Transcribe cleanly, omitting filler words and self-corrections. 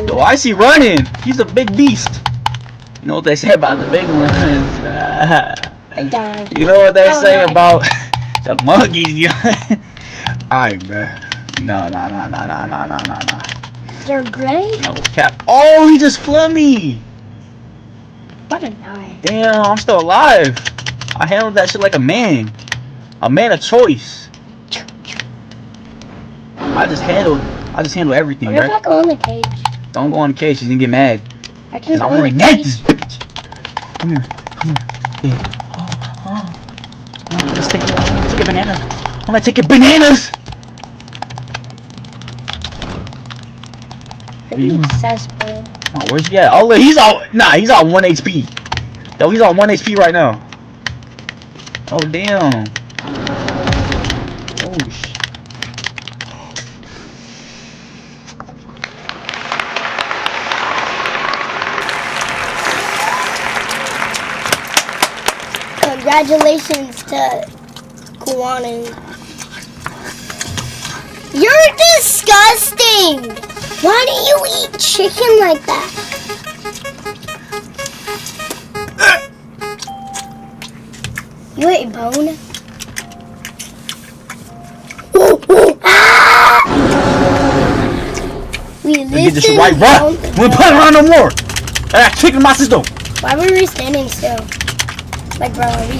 Yo, I see running. He's a big beast. You know what they say about the big ones? I died. You know what they say about the monkeys? You Alright, bro. No. They're gray? No cap. Oh, he just flew me. What a night. Damn, I'm still alive. I handled that shit like a man. A man of choice. I just handled everything, What if I right? go in the cage? Don't go in the cage, she's gonna get mad. I can I'm go gonna in the net cage. this bitch. Come here. Yeah. Let's take your bananas. I'm gonna take your bananas. Maybe it's cesspool. Oh, where's he at? Oh, look, he's on 1 HP. Yo, he's on 1 HP right now. Oh, damn. Oh, shit. Congratulations to Kawanii. You're disgusting! Why do you eat chicken like that? You ate bone? We Get this shit right, bro. We ain't playing around no more. I got chicken in my system. Why were we standing still? Like, bro, are we